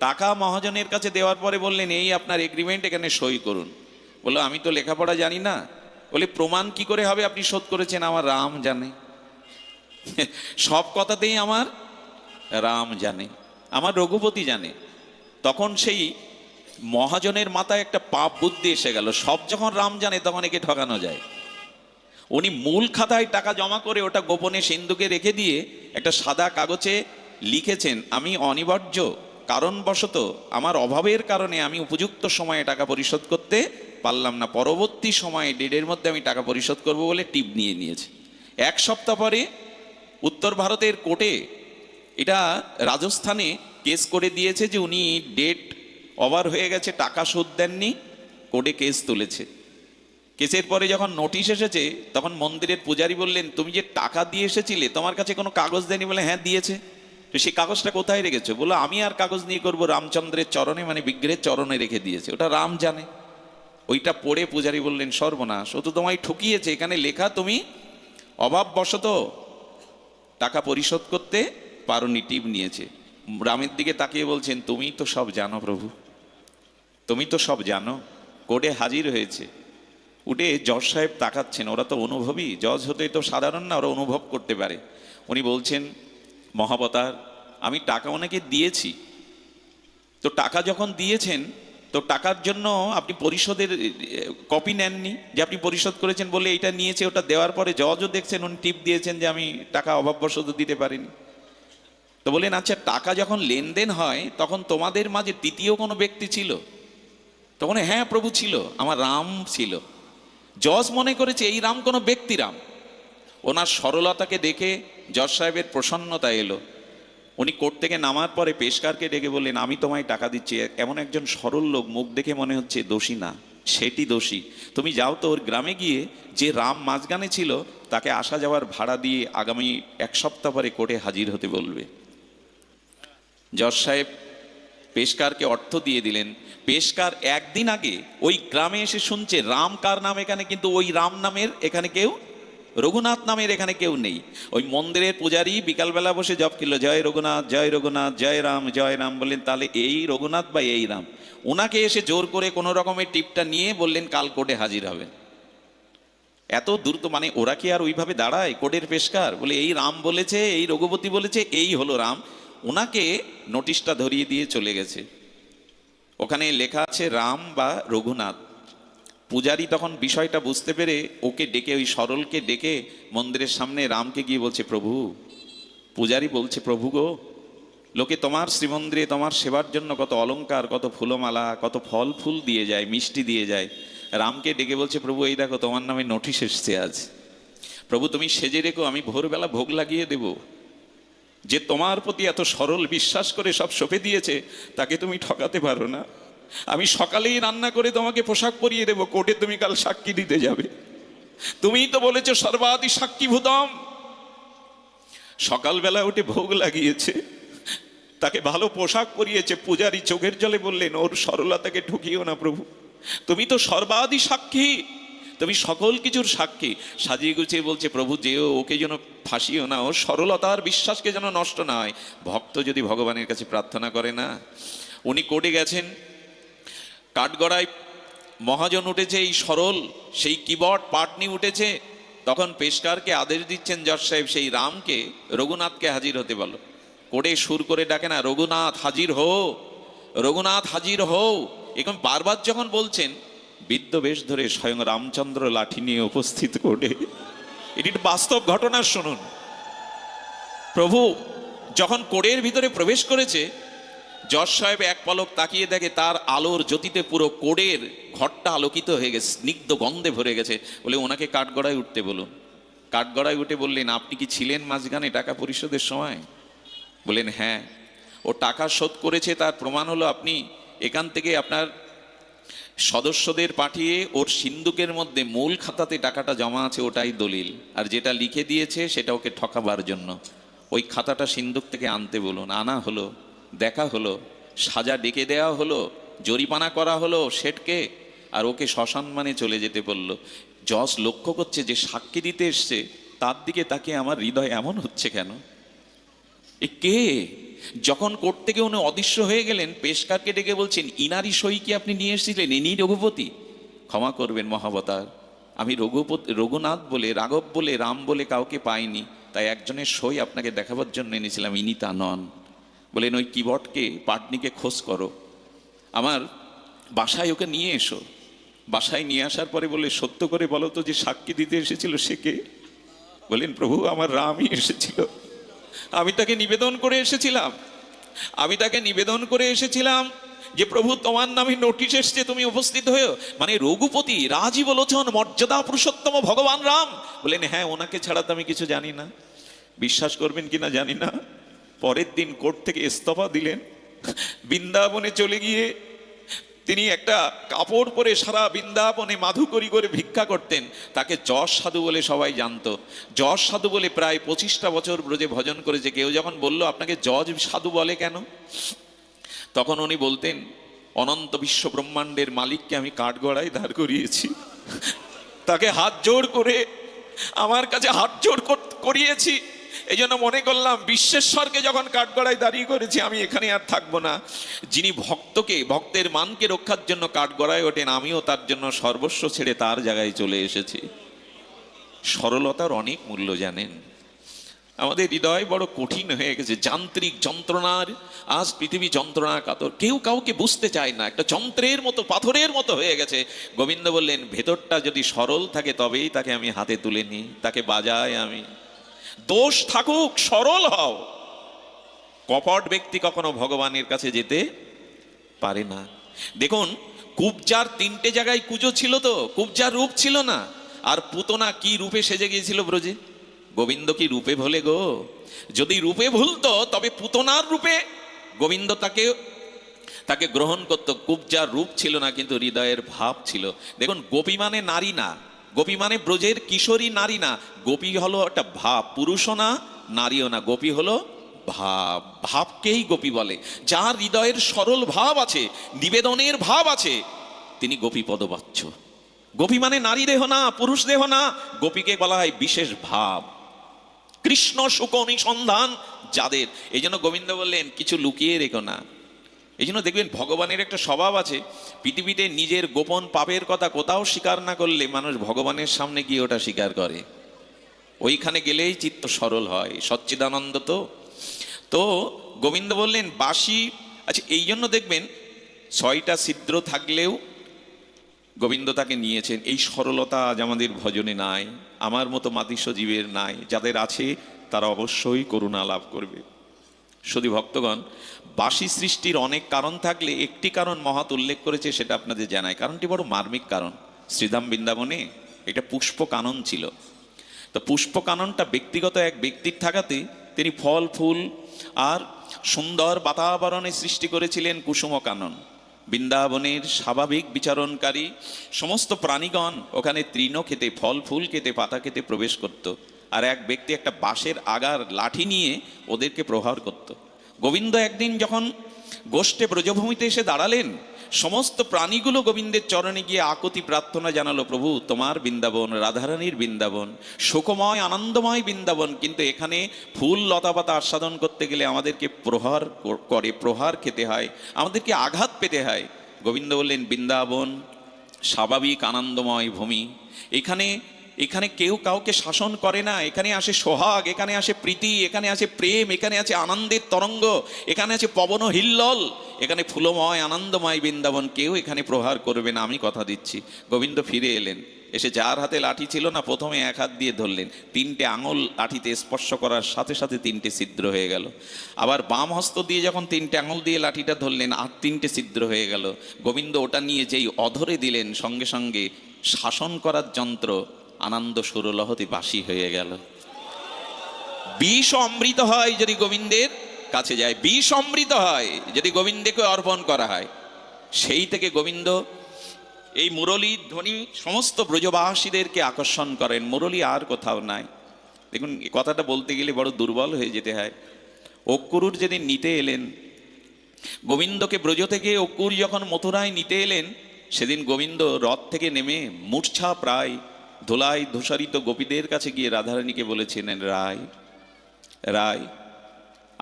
S1: টাকা মহাজনের কাছে দেওয়ার পরে বললেন, এই আপনার এগ্রিমেন্ট, এখানে সই করুন। বললো, আমি তো লেখাপড়া জানি না। বলে, প্রমাণ কি করে হবে আপনি শোধ করেছেন? আমার রাম জানে, সব কথাতেই আমার রাম জানে, আমার রঘুপতি জানে। তখন সেই মহাজনের মাথায় একটা পাপ বুদ্ধি এসে গেল, সব যখন রাম জানে, তখন একে ঠকানো যায়। উনি মূল খাতায় টাকা জমা করে ওটা গোপনে সিন্ধুকে রেখে দিয়ে একটা সাদা কাগজে লিখেছেন, আমি অনিবার্য কারণবশত, আমার অভাবের কারণে আমি উপযুক্ত সময়ে টাকা পরিশোধ করতে পারলাম না, পরবর্তী সময়ে ডেটের মধ্যে আমি টাকা পরিশোধ করব বলে টিপ নিয়েছে। 1 সপ্তাহ পরে উত্তর ভারতের কোর্টে, এটা রাজস্থানে, কেস করে দিয়েছে যে উনি ডেট ওভার হয়ে গেছে, টাকা শোধ দেননি। কোর্টে কেস তুলেছে। কেসের পরে যখন নোটিশ এসেছে, তখন মন্দিরের পূজারী বললেন, তুমি যে টাকা দিয়ে এসেছিলে, তোমার কাছে কোনো কাগজ দেয়নি? বলে, হ্যাঁ দিয়েছে। তো সেই কাগজটা কোথায় রেখেছো? বলো, আমি আর কাগজ নিয়ে করবো, রামচন্দ্রের চরণে, মানে বিগ্রহের চরণে রেখে দিয়েছে, ওটা রাম জানে। ওইটা পড়ে পূজারী বললেন, সর্বনাশ, ও তো তোমায় ঠকিয়েছে, এখানে লেখা তুমি অভাববশত টাকা পরিশোধ করতে পারোনি, টিপ নিয়েছে। রামের দিকে তাকিয়ে বলছেন, তুমি তো সব জানো প্রভু, তুমি তো সব জানো। কোর্টে হাজির হয়েছে, উঠে জজ সাহেব তাকাচ্ছেন, ওরা তো অনুভবী, জজ হতে তো সাধারণ না, ওরা অনুভব করতে পারে। উনি বলছেন, মহাবতার, আমি টাকা ওনাকে দিয়েছি, তো টাকা যখন দিয়েছেন, তো টাকার জন্য আপনি পরিশোধের কপি নেননি, যে আপনি পরিশোধ করেছেন বলে এইটা নিয়েছে। ওটা দেওয়ার পরে জজও দেখছেন, উনি টিপ দিয়েছেন যে আমি টাকা অভাববশত দিতে পারিনি। তো বলেন, আচ্ছা, টাকা যখন লেনদেন হয়, তখন তোমাদের মাঝে তৃতীয় কোনো ব্যক্তি ছিল? তখন, হ্যাঁ প্রভু ছিল, আমার রাম ছিল। জজ মনে করেছে এই রাম কোনো ব্যক্তি রাম। ওনার সরলতাকে দেখে জজ সাহেবের প্রসন্নতা এলো। উনি কোর্ট থেকে নামার পরে পেশকারকে ডেকে বললেন, আমি তোমায় টাকা দিচ্ছি। এমন একজন সরল লোক, মুখ দেখে মনে হচ্ছে দোষী না, সেটি দোষী। তুমি যাও তো ওর গ্রামে গিয়ে যে রাম মাঝখানে ছিল তাকে আসা যাওয়ার ভাড়া দিয়ে আগামী 1 সপ্তাহ পরে কোর্টে হাজির হতে বলবে। জজ সাহেব পেশকারকে অর্থ দিয়ে দিলেন। পেশকার একদিন আগে ওই গ্রামে এসে শুনছে রাম কার নাম এখানে, কিন্তু ওই রাম নামের এখানে কেউ, রঘুনাথ নামের এখানে কেউ নেই। ওই মন্দিরের পূজারী বিকালবেলা বসে জপ করলো, জয় রঘুনাথ জয় রঘুনাথ জয় রাম। বললেন তাহলে এই রঘুনাথ বা এই রাম? ওনাকে এসে জোর করে কোনো রকমের টিপটা নিয়ে বললেন কাল কোর্টে হাজির হবে। এত দ্রুত, মানে ওরা কি আর ওইভাবে দাঁড়ায়? কোর্টের পেশকার বলে এই রাম বলেছে, এই রঘুপতি বলেছে, এই হলো রাম। ওনাকে নোটিশটা ধরিয়ে দিয়ে চলে গেছে। ওখানে লেখা আছে রাম বা রঘুনাথ। পূজারী তখন বিষয়টা বুঝতে পেরে ওকে ডেকে, ওই সরলকে ডেকে মন্দিরের সামনে রামকে গিয়ে বলছে প্রভু। পূজারী বলছে প্রভু গো, লোকে তোমার শ্রীমন্দিরে তোমার সেবার জন্য কত অলংকার, কত ফুলমালা, কত ফল ফুল দিয়ে যায়, মিষ্টি দিয়ে যায়। রামকে ডেকে বলছে প্রভু এই দেখো তোমার নামে নোটিশ এসছে আজ। প্রভু তুমি সেজে রেখো, আমি ভোরবেলা ভোগ লাগিয়ে দেব। যে তোমার প্রতি এত সরল বিশ্বাস করে সব সঁপে দিয়েছে তাকে তুমি ঠকাতে পারো না। আমি সকালেই রান্না করে তোমাকে পোশাক পরিয়ে দেবো, কোর্টে তুমি কাল সাক্ষী দিতে যাবে। তুমিই তো বলেছো সর্বাদি সাক্ষীভূতম। সকালবেলা উঠে ভোগ লাগিয়েছে, তাকে ভালো পোশাক পরিয়েছে। পূজারী চোখের জলে বললেন ওর সরলতাকে ঠকিও না প্রভু, তুমি তো সর্বাদি সাক্ষী, তুমি সকল কিছুর সাক্ষী। সাজিয়ে গুছিয়ে বলছে প্রভু যেও, ওকে যেন ফাঁসিও না, ওর সরলতার বিশ্বাসকে যেন নষ্ট না হয়। ভক্ত যদি ভগবানের কাছে প্রার্থনা করে না। উনি কোর্টে গেছেন, কাঠগড়ায় মহাজন উঠেছে, এই সরল সেই কিবট পাটনি উঠেছে। তখন পেশকারকে আদেশ দিচ্ছেন জজ সাহেব সেই রামকে রঘুনাথকে হাজির হতে বলো। কোর্টে সুর করে ডাকে না রঘুনাথ হাজির হও, রঘুনাথ হাজির হও। এরকম বারবার যখন বলছেন, বিদ্য বেশ ধরে স্বয়ং রামচন্দ্র লাঠি নিয়ে উপস্থিত কোর্টে। এটি বাস্তব ঘটনা শুনুন। প্রভু যখন কোর্টের ভিতরে প্রবেশ করেছে, জজ সাহেব এক পলক তাকিয়ে দেখে তার আলোর জ্যোতিতে পুরো কোর্টের ঘরটা আলোকিত হয়ে গেছে, স্নিগ্ধ গন্ধে ভরে গেছে। বলে ওনাকে কাঠগড়ায় উঠতে বলুন। কাঠগড়ায় উঠে বললেন আপনি কি ছিলেন মাঝখানে টাকা পরিশোধের সময়? বলেন হ্যাঁ। ও টাকা শোধ করেছে তার প্রমাণ হলো আপনি এখান থেকে আপনার সদস্যদের পাঠিয়ে ওর সিন্দুকের মধ্যে মূল খাতাতে টাকাটা জমা আছে, ওটাই দলিল। আর যেটা লিখে দিয়েছে সেটা ওকে ঠকাবার জন্য। ওই খাতাটা সিন্দুক থেকে আনতে বলুন। আনা হলো, দেখা হলো, সাজা ডেকে দেওয়া হলো, জরিমানা করা হলো শেঠকে, আর ওকে শ্মশান মানে চলে যেতে বলল। জজ লক্ষ্য করছে যে সাক্ষী দিতে এসছে তার দিকে তাকে আমার হৃদয় এমন হচ্ছে কেন? এ কে? যখন কোর্ট থেকে উনি অদৃশ্য হয়ে গেলেন, পেশকারকে ডেকে বলছেন ইনারি সই কি আপনি নিয়ে এসেছিলেন? ইনি রঘুপতি? ক্ষমা করবেন মহাবতার, আমি রঘুনাথ বলে, রাঘব বলে, রাম বলে কাউকে পাইনি, তাই একজনের সই আপনাকে দেখাবার জন্য এনেছিলাম, ইনি তা নন। বলেন ওই কিবটকে পাটনিকে খোঁজ করো, আমার বাসায় ওকে নিয়ে এসো। বাসায় নিয়ে আসার পরে বলে সত্য করে বলো তো যে সাক্ষী দিতে এসেছিল সে কে? বলেন প্রভু আমার রামই এসেছিল, আমি তাকে নিবেদন করে এসেছিলাম, আমি তাকে নিবেদন করে এসেছিলাম যে প্রভু তোমার নামে নোটিশ এসছে, তুমি উপস্থিত হয়েও। মানে রঘুপতি রাজীব লোচন মর্যাদা পুরুষোত্তম ভগবান রাম। বলেন হ্যাঁ, ওনাকে ছাড়া তো আমি কিছু জানি না। বিশ্বাস করবেন কিনা জানি না, পরের দিন কোর্ট থেকে ইস্তফা দিলেন, বৃন্দাবনে চলে গিয়ে তিনি একটা কাপড় পরে সারা বৃন্দাবনে মাধুকরী করে ভিক্ষা করতেন। তাকে যশ সাধু বলে সবাই জানতো। যশ সাধু বলে প্রায় 25টা বছর ব্রজে ভজন করেছে। কেউ যখন বলল আপনাকে যজ সাধু বলে কেন, তখন উনি বলতেন অনন্ত বিশ্ব ব্রহ্মাণ্ডের মালিককে আমি কাঠগড়ায় দাঁড় করিয়েছি, তাকে হাত জোড় করে আমার কাছে হাত জোড় করিয়েছি। এই জন্য মনে করলাম বিশ্বেশ্বরকে যখন কাঠগড়ায় দাঁড়িয়ে করেছি আমি এখানে আর থাকবো না। যিনি ভক্তকে, ভক্তের মানকে রক্ষার জন্য কাঠগড়ায় ওঠেন, আমিও তার জন্য সর্বস্ব ছেড়ে তার জায়গায় চলে এসেছি। সরলতার অনেক মূল্য জানেন। আমাদের হৃদয় বড় কঠিন হয়ে গেছে, যান্ত্রিক যন্ত্রণার আজ পৃথিবী যন্ত্রণা কাতর, কেউ কাউকে বুঝতে চায় না, একটা যন্ত্রের মতো পাথরের মতো হয়ে গেছে। গোবিন্দ বললেন ভেতরটা যদি সরল থাকে তবেই তাকে আমি হাতে তুলে নিই, তাকে বাজাই আমি। দোষ থাকুক সরল হও। কপট ব্যক্তি কখনো ভগবানের কাছে যেতে পারে না। দেখুন কুবজার 3টে জায়গায় কুজো ছিল, তো কুবজার রূপ ছিল না। আর পুতনা কি রূপে সেজে গিয়েছিল ব্রজে? গোবিন্দ কি রূপে ভোলে গো? যদি রূপে ভুলতো তবে পুতনার রূপে গোবিন্দ তাকে তাকে গ্রহণ করত। কুব্জার রূপ ছিল না, কিন্তু হৃদয়ের ভাব ছিল। দেখুন, গোপী মানে নারী না, গোপী মানে ব্রজের কিশোরী নারী না, গোপী হলো একটা ভাব, পুরুষও না নারীও না, গোপী হলো ভাব। ভাবকেই গোপী বলে। যার হৃদয়ের সরল ভাব আছে, নিবেদনের ভাব আছে, তিনি গোপী পদবাচ্য। গোপী মানে নারী দেহ না, পুরুষ দেহ না, গোপীকে বলা হয় বিশেষ ভাব, কৃষ্ণ সুখ অনুসন্ধান যাদের। এই জন্য গোবিন্দ বললেন কিছু লুকিয়ে রেখো না। এই জন্য দেখবেন ভগবানের একটা স্বভাব আছে, পৃথিবীতে নিজের গোপন পাপের কথা কোথাও স্বীকার না করলে মানুষ ভগবানের সামনে গিয়ে ওটা স্বীকার করে। ওইখানে গেলেই চিত্ত সরল হয়, সচ্চিদানন্দ। তো গোবিন্দ বললেন বাঁশি। আচ্ছা, এই জন্য দেখবেন 6টা ছিদ্র থাকলেও গোবিন্দ তাকে নিয়েছেন। এই সরলতা আজ আমাদের ভজনে নাই, আমার মতো মাতিষ্য জীবের নাই। যাদের আছে তারা অবশ্যই করুণা লাভ করবে। শুধু ভক্তগণ, বাঁশি সৃষ্টির অনেক কারণ থাকলে একটি কারণ মহৎ উল্লেখ করেছে, সেটা আপনাদের জানায়। কারণটি বড় মার্মিক কারণ। শ্রীধাম বৃন্দাবনে এটা পুষ্প কানন ছিল। তো পুষ্প কাননটা ব্যক্তিগত এক ব্যক্তির থাকাতে তিনি ফল ফুল আর সুন্দর বাতাবরণে সৃষ্টি করেছিলেন কুসুম কানন। বৃন্দাবনের স্বাভাবিক বিচারণকারী সমস্ত প্রাণীগণ ওখানে তৃণ খেতে, ফল ফুল খেতে, পাতা খেতে প্রবেশ করত। আর এক ব্যক্তি একটা বাঁশের আগার লাঠি নিয়ে ওদেরকে প্রহার করত। গোবিন্দ একদিন যখন গোষ্ঠে ব্রজভূমিতে এসে দাঁড়ালেন, সমস্ত প্রাণীগুলো গোবিন্দের চরণে গিয়ে আকুতি প্রার্থনা জানালো, প্রভু তোমার বৃন্দাবন, রাধারানীর বৃন্দাবন, শোকময় আনন্দময় বৃন্দাবন, কিন্তু এখানে ফুল লতাপাতা আস্বাদন করতে গেলে আমাদেরকে প্রহার করে, প্রহার খেতে হয়, আমাদেরকে আঘাত পেতে হয়। গোবিন্দ বললেন বৃন্দাবন স্বাভাবিক আনন্দময় ভূমি, এখানে এখানে কেউ কাউকে শাসন করে না, এখানে আসে সোহাগ, এখানে আসে প্রীতি, এখানে আসে প্রেম, এখানে আছে আনন্দের তরঙ্গ, এখানে আছে পবন হিল্লল, এখানে ফুলময় আনন্দময় বৃন্দাবন, কেউ এখানে প্রহার করবে না, আমি কথা দিচ্ছি। গোবিন্দ ফিরে এলেন, এসে যার হাতে লাঠি ছিল না প্রথমে এক হাত দিয়ে ধরলেন, 3টে আঙুল লাঠিতে স্পর্শ করার সাথে সাথে 3টে ছিদ্র হয়ে গেল। আবার বাম হস্ত দিয়ে যখন 3টে আঙুল দিয়ে লাঠিটা ধরলেন আর 3টে ছিদ্র হয়ে গেল। গোবিন্দ ওটা নিয়ে যেই অধরে দিলেন, সঙ্গে সঙ্গে শাসন করার যন্ত্র আনন্দ সুরলহতি বাসি হয়ে গেল। বিষ অমৃত হয় যদি গোবিন্দের কাছে যায়, বিষ অমৃত হয় যদি গোবিন্দকে অর্পণ করা হয়। সেই থেকে গোবিন্দ এই মুরলীর ধ্বনি সমস্ত ব্রজবাসীদেরকে আকর্ষণ করেন। মুরলী আর কোথাও নাই। দেখুন, এই কথাটা বলতে গেলে বড় দুর্বল হয়ে যেতে হয়। অক্কুরুর যেদিন নিতে এলেন গোবিন্দকে, ব্রজ থেকে অক্কুর যখন মথুরায় নিতে এলেন, সেদিন গোবিন্দ রথ থেকে নেমে মূর্ছা প্রায় ধোলাই ধূসারিত গোপীদের কাছে গিয়ে রাধারানীকে বলেছিলেন, রায় রায়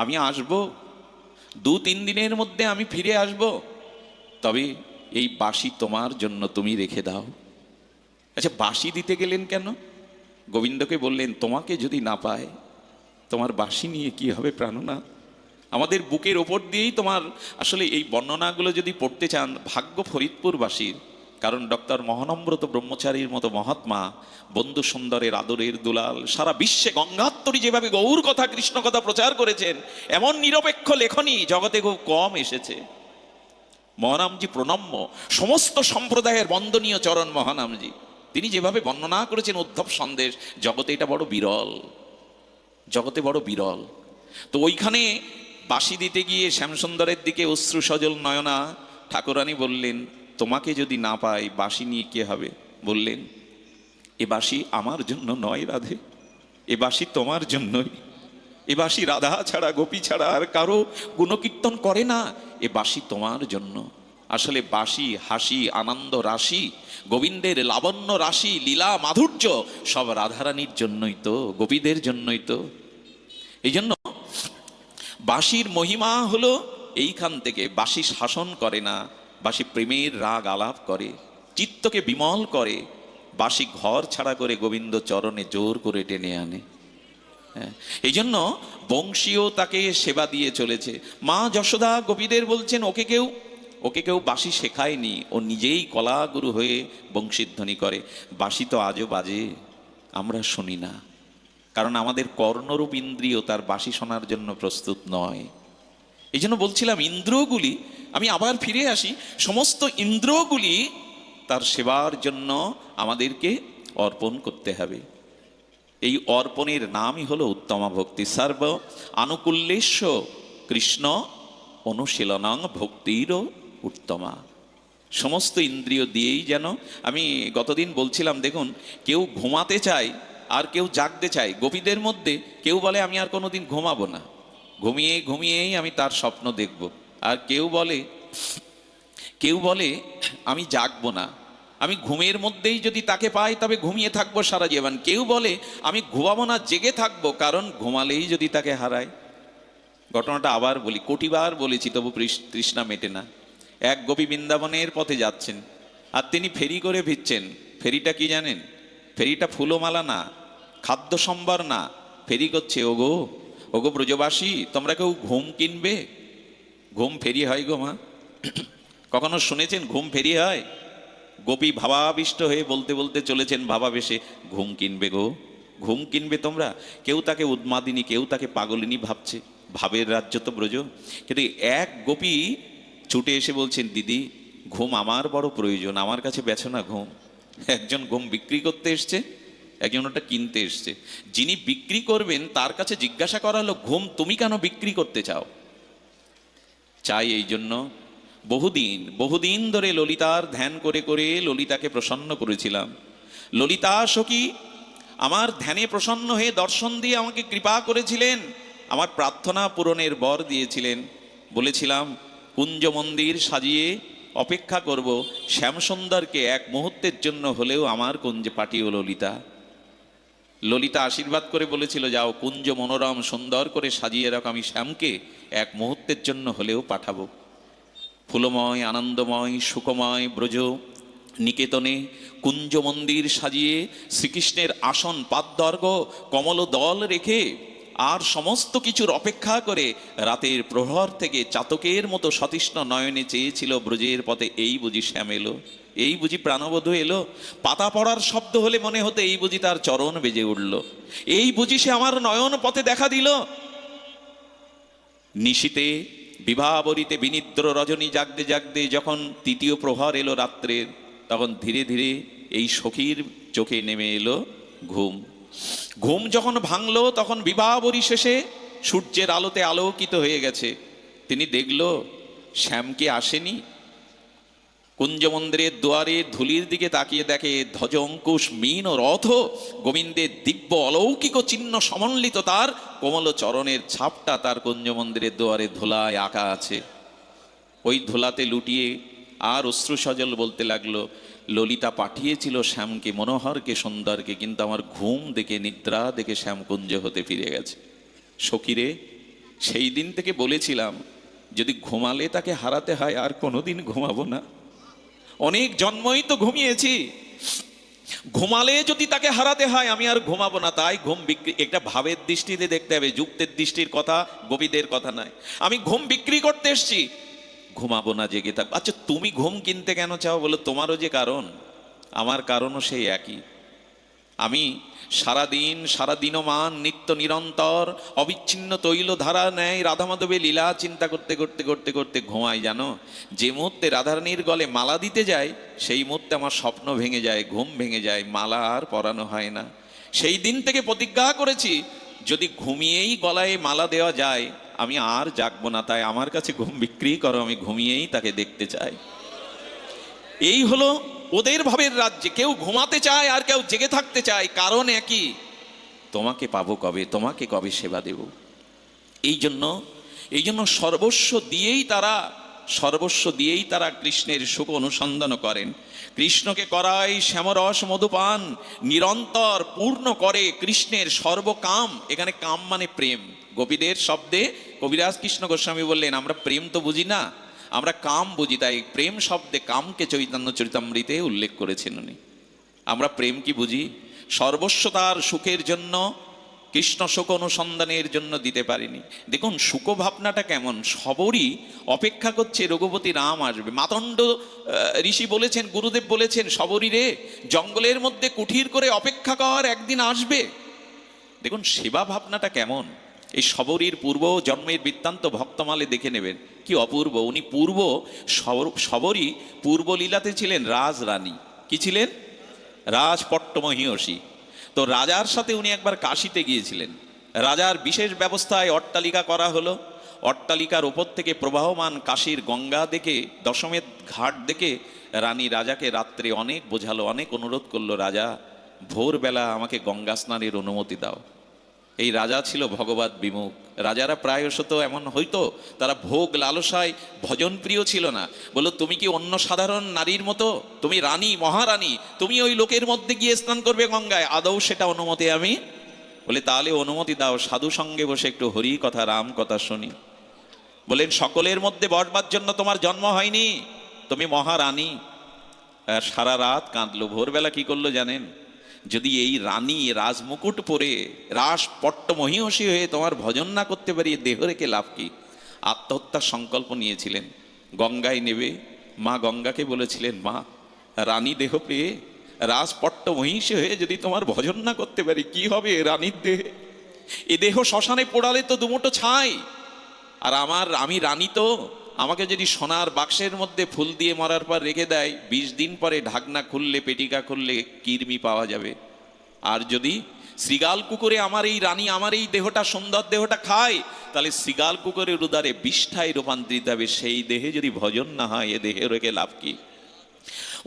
S1: আমি আসব, 2-3 দিনের মধ্যে আমি ফিরে আসব, তবে এই বাঁশি তোমার জন্য তুমি রেখে দাও। আচ্ছা, বাঁশি দিতে গেলেন কেন? গোবিন্দকে বললেন তোমাকে যদি না পায় তোমার বাঁশি নিয়ে কি হবে প্রাণনা? আমাদের বুকের ওপর দিয়েই তোমার, আসলে এই বর্ণনাগুলো যদি পড়তে চান, ভাগ্য ফরিদপুরবাসীর। কারণ ডক্টর মহানম্রত ব্রহ্মচারীর মতো মহাত্মা, বন্ধু সুন্দরের আদরের দুলাল, সারা বিশ্বে গঙ্গাত্তরী যেভাবে গৌর কথা কৃষ্ণ কথা প্রচার করেছেন, এমন নিরপেক্ষ লেখনী জগতে খুব কম এসেছে। মহানামজি প্রণম্য, সমস্ত সম্প্রদায়ের বন্দনীয় চরণ মহানামজি, তিনি যেভাবে বর্ণনা করেছেন উদ্ধব সন্দেশ, জগতে এটা বড় বিরল, জগতে বড় বিরল। তো ওইখানে বাঁশি দিতে গিয়ে শ্যামসুন্দরের দিকে অশ্রু সজল নয়না ঠাকুরানী বললেন, তোমাকে যদি না পাই বাঁশি নিয়ে কে হবে? বললেন, এ বাঁশি আমার জন্য নয় রাধে, এ বাঁশি তোমার জন্যই। এ বাঁশি রাধা ছাড়া, গোপী ছাড়া আর কারো গুণকীর্তন করে না, এ বাঁশি তোমার জন্য। আসলে বাঁশি, হাসি, আনন্দ রাশি, গোবিন্দের লাবণ্য রাশি, লীলা মাধুর্য সব রাধারানীর জন্যই তো, গোপীদের জন্যই তো। এই জন্য বাঁশির মহিমা হলো এইখান থেকে। বাঁশি শাসন করে না, বাঁশি প্রেমের রাগ আলাপ করে, চিত্তকে বিমল করে। বাঁশি ঘর ছাড়া করে গোবিন্দ চরণে জোর করে টেনে আনে। এই জন্য বংশীও তাকে সেবা দিয়ে চলেছে। মা যশোদা গোপীদের বলছেন, ওকে কেউ বাঁশি শেখায়নি, ও নিজেই কলাগুরু হয়ে বংশীধ্বনি করে। বাঁশি তো আজও বাজে, আমরা শুনি না, কারণ আমাদের কর্ণরূপ ইন্দ্রিয় তার বাঁশি শোনার জন্য প্রস্তুত নয়। এই জন্য বলছিলাম ইন্দ্রিয়গুলি, আমি আবার ফিরে আসি, সমস্ত ইন্দ্রিয়গুলি তার সেবার জন্য আমাদেরকে অর্পণ করতে হবে। এই অর্পণের নামই হলো উত্তমা ভক্তি। সর্ব আনুকূল্যেশ কৃষ্ণ অনুশীলনং ভক্তিরও উত্তমা। সমস্ত ইন্দ্রিয় দিয়েই যেন, আমি গতদিন বলছিলাম, দেখুন কেউ ঘুমাতে চায় আর কেউ জাগতে চায়। গোপীদের মধ্যে কেউ বলে আমি আর কোনোদিন ঘুমাবো না, ঘুমিয়ে ঘুমিয়েই আমি তার স্বপ্ন দেখব। আর কেউ বলে আমি জাগবো না, আমি ঘুমের মধ্যেই যদি তাকে পাই তবে ঘুমিয়ে থাকবো সারা জীবন। কেউ বলে আমি ঘুমাবো না, জেগে থাকবো, কারণ ঘুমালেই যদি তাকে হারায়। ঘটনাটা আবার বলি, কোটিবার বলেছি তবু তৃষ্ণা মেটে না। এক গোপী বৃন্দাবনের পথে যাচ্ছেন, আর তিনি ফেরি করে ভিজছেন। ফেরিটা কি জানেন? ফেরিটা ফুলমালা না, খাদ্য সম্ভার না, ফেরি করছে ওগো ওগো ব্রজবাসী, তোমরা কেউ ঘুম কিনবে? ঘুম ফেরি হয় গো মা? কখনো শুনেছেন ঘুম ফেরি হয়? গোপী ভাবাবিষ্ট হয়ে বলতে বলতে চলেছেন ভাবাবেশে, ঘুম কিনবে গো, ঘুম কিনবে তোমরা? কেউ তাকে উন্মাদিনী, কেউ তাকে পাগলিনী ভাবছে। ভাবের রাজ্য তো ব্রজ। কিন্তু এক গোপী ছুটে এসে বলছেন, দিদি ঘুম আমার বড় প্রয়োজন, আমার কাছে বেছো না ঘুম। একজন ঘুম বিক্রি করতে এসছে, একজন ওটা কিনতে এসছে। যিনি বিক্রি করবেন তার কাছে জিজ্ঞাসা করা হলো, ঘুম তুমি কেন বিক্রি করতে চাও? চাই এই জন্য বহুদিন ধরে ললিতার ধ্যান করে করে ললিতাকে প্রসন্ন করেছিলাম। ললিতা সখী আমার ধ্যানে প্রসন্ন হয়ে দর্শন দিয়ে আমাকে কৃপা করেছিলেন, আমার প্রার্থনা পূরণের বর দিয়েছিলেন। বলেছিলাম কুঞ্জ মন্দির সাজিয়ে অপেক্ষা করব শ্যামসুন্দরকে এক মুহূর্তের জন্য হলেও আমার কুঞ্জে পাঠিও ললিতা। ললিতা আশীর্বাদ করে বলেছিল, যাও কুঞ্জ মনোরম সুন্দর করে সাজিয়ে রাখো, আমি শ্যামকে এক মুহূর্তের জন্য হলেও পাঠাবো। ফুলময় আনন্দময় সুখময় ব্রজ নিকেতনে কুঞ্জ মন্দির সাজিয়ে শ্রীকৃষ্ণের আসন পাদদর্গ কমল দল রেখে আর সমস্ত কিছুর অপেক্ষা করে রাতের প্রহর থেকে চাতকের মতো সতৃষ্ণ নয়নে চেয়েছিল ব্রজের পথে, এই বুঝি শ্যাম এলো, এই বুঝি প্রাণবধূ এলো। পাতা পড়ার শব্দ হলে মনে হতো এই বুঝি তার চরণ বেজে উঠল, এই বুঝি সে আমার নয়ন পথে দেখা দিল। নিশীতে বিভাবরীতে বিনিদ্র রজনী জাগতে জাগতে যখন তৃতীয় প্রহর এলো রাত্রের, তখন ধীরে ধীরে এই সখীর চোখে নেমে এলো ঘুম। ঘুম যখন ভাঙলো তখন বিভাবরী শেষে সূর্যের আলোতে আলোকিত হয়ে গেছে। তিনি দেখল শ্যামকে আসেনি। কুঞ্জ মন্দিরের দুয়ারে ধুলির দিকে তাকিয়ে দেখে ধ্বজ অঙ্কুশ মীন ও রথ গোবিন্দের দিব্য অলৌকিক চিহ্ন সমন্বিত তার কোমল চরণের ছাপটা তার কুঞ্জ মন্দিরের দুয়ারে ধুলায় আঁকা আছে। ওই ধুলাতে লুটিয়ে আর অশ্রু সজল বলতে লাগলো, ললিতা পাঠিয়েছিল শ্যামকে, মনোহরকে, সুন্দরকে, কিন্তু আমার ঘুম দেখে নিদ্রা দেখে শ্যাম কুঞ্জ হতে ফিরে গেছে। সখীরে, সেই দিন থেকে বলেছিলাম যদি ঘুমালে তাকে হারাতে হয় আর কোনোদিন ঘুমাবো না। অনেক জন্মই তো ঘুমিয়েছি, ঘুমালে যদি তাকে হারাতে হয় আমি আর ঘুমাবো না। তাই ঘুম বিক্রি, একটা ভাবের দৃষ্টিতে দেখতে হবে, যুক্তের দৃষ্টির কথা, গোপীদের কথা নয়। আমি ঘুম বিক্রি করতে এসছি, ঘুমাবো না, জেগে থাকবো। আচ্ছা তুমি ঘুম কিনতে কেন চাও বলো? তোমারও যে কারণ, আমার কারণও সেই একই। আমি সারাদিনমান নিত্য নিরন্তর অবিচ্ছিন্ন তৈল ধারা নেয় রাধা মাধবের লীলা চিন্তা করতে করতে করতে করতে ঘুমাই। জানো, যে মুহূর্তে রাধারানীর গলে মালা দিতে যায় সেই মুহূর্তে আমার স্বপ্ন ভেঙে যায়, ঘুম ভেঙে যায়, মালা আর পরানো হয় না। সেই দিন থেকে প্রতিজ্ঞা করেছি যদি ঘুমিয়েই গলায় মালা দেওয়া যায় আমি আর জাগবো না। তাই আমার কাছে ঘুম বিক্রি করো, আমি ঘুমিয়েই তাকে দেখতে চাই। এই হলো ওদের ভাবের রাজ্যে। কেউ ঘুমাতে চায় আর কেউ জেগে থাকতে চায়, কারণ একই, তোমাকে পাবো কবে, তোমাকে কবে সেবা দেব। এই জন্য সর্বস্ব দিয়েই তারা কৃষ্ণের সুখ অনুসন্ধান করেন। কৃষ্ণকে করায় শ্যামরস মধুপান, নিরন্তর পূর্ণ করে কৃষ্ণের সর্বকাম। এখানে কাম মানে প্রেম। গোপীদের শব্দে কবিরাজ কৃষ্ণ গোস্বামী বললেন আমরা প্রেম তো বুঝি না, আমরা কাম বুঝি। তাই প্রেম শব্দে কামকে চৈতন্য চরিতামৃতে উল্লেখ করেছেন উনি। আমরা প্রেম কি বুঝি? সর্বস্ব তার সুখের জন্য, কৃষ্ণ সুখ অনুসন্ধানের জন্য দিতে পারেনি। দেখুন সুখ ভাবনাটা কেমন, সবরই অপেক্ষা করছে রঘুপতি রাম আসবে। মাতণ্ড ঋষি বলেছেন, গুরুদেব বলেছেন, সবরী রে জঙ্গলের মধ্যে কুঠির করে অপেক্ষা কর, একদিন আসবে। দেখুন সেবা ভাবনাটা কেমন। এই সবরীর পূর্ব জন্মের বৃত্তান্ত ভক্তমালে দেখে নেবেন, কি অপূর্ব। উনি সবরী পূর্বলীলাতে ছিলেন রাজরানী। কি ছিলেন? রাজপট্টমহিষী। তো রাজার সাথে উনি একবার কাশীতে গিয়েছিলেন। রাজার বিশেষ ব্যবস্থায় অট্টালিকা করা হলো, অট্টালিকার ওপর থেকে প্রবাহমান কাশীর গঙ্গা দেখে, দশমের ঘাট দেখে রানী রাজাকে রাত্রে অনেক বোঝালো, অনেক অনুরোধ করলো, রাজা ভোরবেলা আমাকে গঙ্গা স্নানের অনুমতি দাও। এই রাজা ছিল ভগবত বিমুখ। রাজারা প্রায়শত এমন হইতো, তারা ভোগ লালসায় ভজন প্রিয় ছিল না। বললো, তুমি কি অন্য সাধারণ নারীর মতো? তুমি রানী, মহারানী, তুমি ওই লোকের মধ্যে গিয়ে স্নান করবে গঙ্গায়? আদৌ সেটা অনুমতি আমি? বলে, তাহলে অনুমতি দাও, সাধু সঙ্গে বসে একটু হরি কথা, রাম কথা শুনি। বলেন, সকলের মধ্যে বসবার জন্য তোমার জন্ম হয়নি, তুমি মহারানী। আর সারা রাত কাঁদলো। ভোরবেলা কি করলো জানেন? যদি এই রানী রাজমুকুট পরে রাস পট্ট মহিষী হয়ে তোমার ভজন না করতে পারি, দেহ রেখে লাভ কি? আত্মহত্যার সংকল্প নিয়েছিলেন। গঙ্গায় নেবে মা গঙ্গাকে বলেছিলেন, মা, রানী দেহ পেয়ে রাজপট্ট মহিষী হয়ে যদি তোমার ভজন না করতে পারি, কি হবে রানীর দেহে? এ দেহ শ্মশানে পোড়ালে তো দুমুটো ছাই। আর আমি রানী তো, আমাকে যদি সোনার বাক্সের মধ্যে ফুল দিয়ে মরার পর রেখে দেয়, 20 দিন পরে ঢাকনা খুললে, পেটিকা খুললে কৃমি পাওয়া যাবে। আর যদি শৃগাল কুকুরে আমার এই রানী, আমার এই দেহটা, সুন্দর দেহটা খায়, তাহলে শৃগাল কুকুরের উদারে বিষ্ঠায় রূপান্তরিত হবে। সেই দেহে যদি ভজন না হয়, এ দেহে রেখে লাভ কি?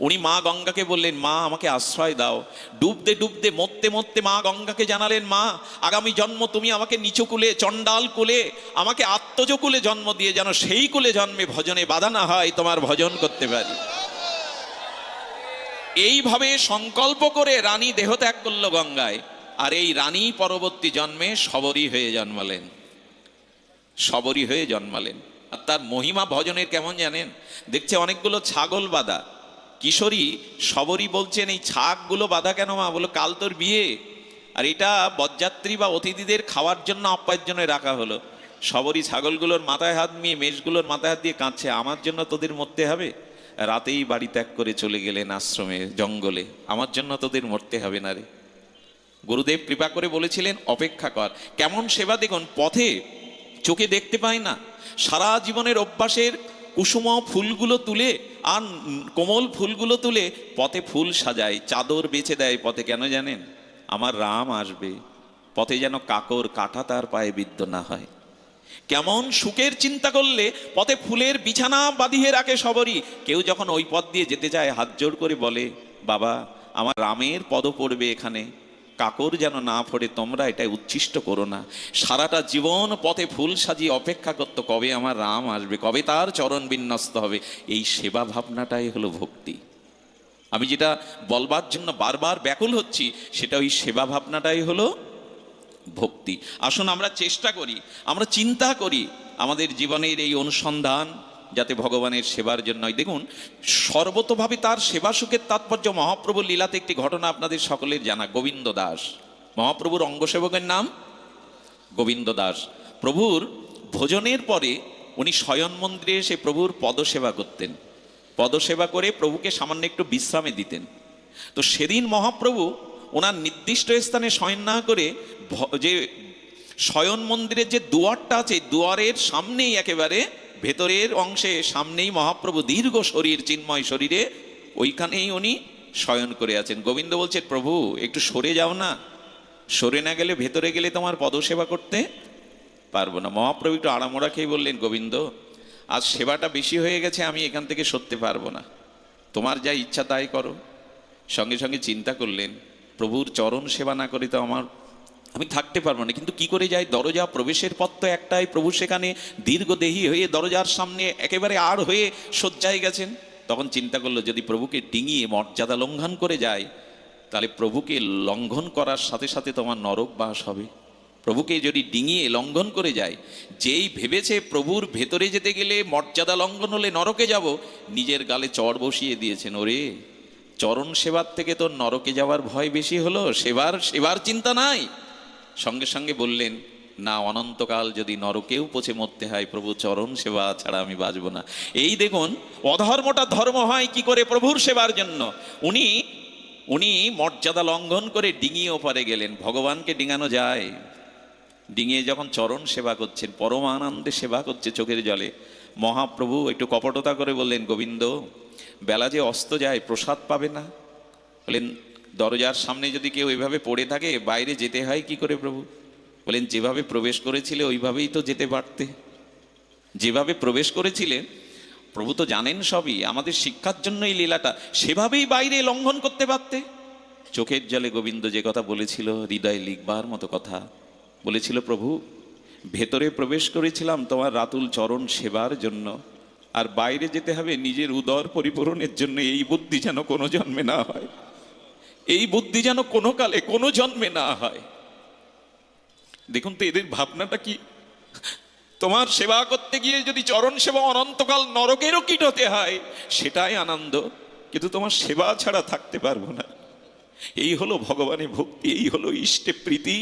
S1: উনি মা গঙ্গাকে বললেন, মা আমাকে আশ্রয় দাও। ডুবতে ডুবতে, মরতে মরতে মা গঙ্গাকে জানালেন, মা, আগামী জন্ম তুমি আমাকে নিচু কুলে, চণ্ডাল কুলে, আমাকে আত্মজ কুলে জন্ম দিয়ে যেন সেই কুলে জন্মে ভজনে বাধা না হয়, তোমার ভজন করতে পারি। এইভাবে সংকল্প করে রানী দেহ ত্যাগ করলো গঙ্গায়। আর এই রানী পরবর্তী জন্মে শবরী হয়ে জন্মালেন, শবরী হয়ে জন্মালেন। আর তার মহিমা ভজনের কেমন জানেন? দেখছে অনেকগুলো ছাগল বাঁধা, কিশোরী শবরী বলছেন, এই ছাগগুলো বাঁধা কেন মা? বলো, কাল তোর বিয়ে, আর এটা বরযাত্রী বা অতিথিদের খাওয়ার জন্য, আপ্যায়ের জন্য রাখা হলো। শবরী ছাগলগুলোর মাথায় হাত দিয়ে, মেষগুলোর মাথায় হাত দিয়ে কাঁদছে, আমার জন্য তোদের মরতে হবে? রাতেই বাড়ি ত্যাগ করে চলে গেলেন আশ্রমে, জঙ্গলে, আমার জন্য তোদের মরতে হবে না রে। গুরুদেব কৃপা করে বলেছিলেন, অপেক্ষা কর। কেমন সেবা দেখুন, পথে চোখে দেখতে পায় না, সারা জীবনের অভ্যাসের কুসুম ফুলগুলো তুলে, আর কোমল ফুলগুলো তুলে পথে ফুল সাজায়, চাদর বেছে দেয় পথে। কেন জানেন? আমার রাম আসবে, পথে যেন কাকর কাঁটা তার পায়ে বিদ্ধ না হয়। কেমন সুখের চিন্তা করলে পথে ফুলের বিছানা বাঁধিয়ে রাখে শবরী। কেউ যখন ওই পথ দিয়ে যেতে চায়, হাত জোড় করে বলে, বাবা, আমার রামের পদ পড়বে এখানে, কাকর যেন না পড়ে, তোমরা এটা উচ্ছিষ্ট করো না। সারাটা জীবন পথে ফুল সাজিয়ে অপেক্ষা করতো, কবে আমার রাম আসবে, কবে তার চরণ বিন্যস্ত হবে। এই সেবা ভাবনাটাই হলো ভক্তি। আমি যেটা বলবার জন্য বারবার ব্যাকুল হচ্ছি, সেটা ওই সেবা ভাবনাটাই হলো ভক্তি। আসুন আমরা চেষ্টা করি, আমরা চিন্তা করি আমাদের জীবনের এই অনুসন্ধান যাতে ভগবানের সেবার জন্য হয়। দেখুন, সর্বতভাবে তার সেবা সুখের তাৎপর্য। মহাপ্রভুর লীলাতে একটি ঘটনা আপনাদের সকলের জানা, গোবিন্দ দাস। মহাপ্রভুর অঙ্গসেবকের নাম গোবিন্দ দাস। প্রভুর ভোজনের পরে উনি শয়ন মন্দিরে এসে প্রভুর পদসেবা করতেন। পদসেবা করে প্রভুকে সামান্য একটু বিশ্রামে দিতেন। তো সেদিন মহাপ্রভু ওনার নির্দিষ্ট স্থানে শয়ন না করে, যে শয়ন মন্দিরের যে দুয়ারটা আছে, দুয়ারের সামনেই, একেবারে ভেতরের অংশে সামনেই মহাপ্রভু দীর্ঘ শরীর, চিন্ময় শরীরে, ওইখানেই উনি শয়ন করে আছেন। গোবিন্দ বলছেন, প্রভু একটু সরে যাও না, সরে না গেলে, ভেতরে গেলে তোমার পদসেবা করতে পারবো না। মহাপ্রভু একটু আড়ামোড়া খেয়ে বললেন, গোবিন্দ, আজ সেবাটা বেশি হয়ে গেছে, আমি এখান থেকে সরতে পারবো না, তোমার যা ইচ্ছা তাই করো। সঙ্গে সঙ্গে চিন্তা করলেন, প্রভুর চরণ সেবা না করে তো আমি থাকতে পারবো না, কিন্তু কি করে যাই? দরজা, প্রবেশের পথ তো একটাই, প্রভু সেখানে দীর্ঘদেহী হয়ে দরজার সামনে একেবারে আর হয়ে শয্যায় গেছেন। তখন চিন্তা করলো, যদি প্রভুকে ডিঙিয়ে মর্যাদা লঙ্ঘন করে যায়, তাহলে প্রভুকে লঙ্ঘন করার সাথে সাথে তোমার নরক বাস হবে। প্রভুকে যদি ডিঙিয়ে লঙ্ঘন করে যায়, যেই ভেবেছে প্রভুর ভেতরে যেতে গেলে মর্যাদা লঙ্ঘন হলে নরকে যাব, নিজের গালে চড় বসিয়ে দিয়েছেন। ওরে, চরণ সেবার থেকে তো নরকে যাওয়ার ভয় বেশি হলো, সেবার চিন্তা নাই। সঙ্গে সঙ্গে বললেন, না, অনন্তকাল যদি নরকেও পচে মরতে হয়, প্রভু চরণ সেবা ছাড়া আমি বাঁচব না। এই দেখুন, অধর্মটা ধর্ম হয় কি করে? প্রভুর সেবার জন্য উনি মর্যাদা লঙ্ঘন করে ডিঙিয়ে ওপারে গেলেন। ভগবানকে ডিঙানো যায়? ডিঙিয়ে যখন চরণ সেবা করছেন, পরম আনন্দে সেবা করছে চোখের জলে, মহাপ্রভু একটু কপটতা করে বললেন, গোবিন্দ, বেলা যে অস্ত যায়, প্রসাদ পাবে না? বলেন, দরজার সামনে যদি কেউ এভাবে পড়ে থাকে, বাইরে যেতে হয় কি করে প্রভু? বলেন, যেভাবে প্রবেশ করেছিলে ওইভাবেই তো যেতে পারতে। যেভাবে প্রবেশ করেছিলেন, প্রভু তো জানেন সবই, আমাদের শিক্ষার জন্য এই লীলাটা, সেভাবেই বাইরে লঙ্ঘন করতে পারতে। চোখের জলে গোবিন্দ যে কথা বলেছিল, হৃদয়ে লিখবার মতো কথা বলেছিল, প্রভু ভেতরে প্রবেশ করেছিলাম তোমার রাতুল চরণ সেবার জন্য, আর বাইরে যেতে হবে নিজের উদর পরিপূরণের জন্য। এই বুদ্ধি যেন কোনো জন্মে না হয়, এই বুদ্ধি যেন কোনো কালে কোনো জন্মে না হয়। দেখুন তো এদের ভাবনাটা কি। তোমার সেবা করতে গিয়ে যদি চরণ সেবা অনন্তকাল নরকেরও কীট হতে হয়, সেটাই আনন্দ, কিন্তু তোমার সেবা ছাড়া থাকতে পারবো না। এই হলো ভগবানের ভক্তি, এই হলো ইষ্টে প্রীতি।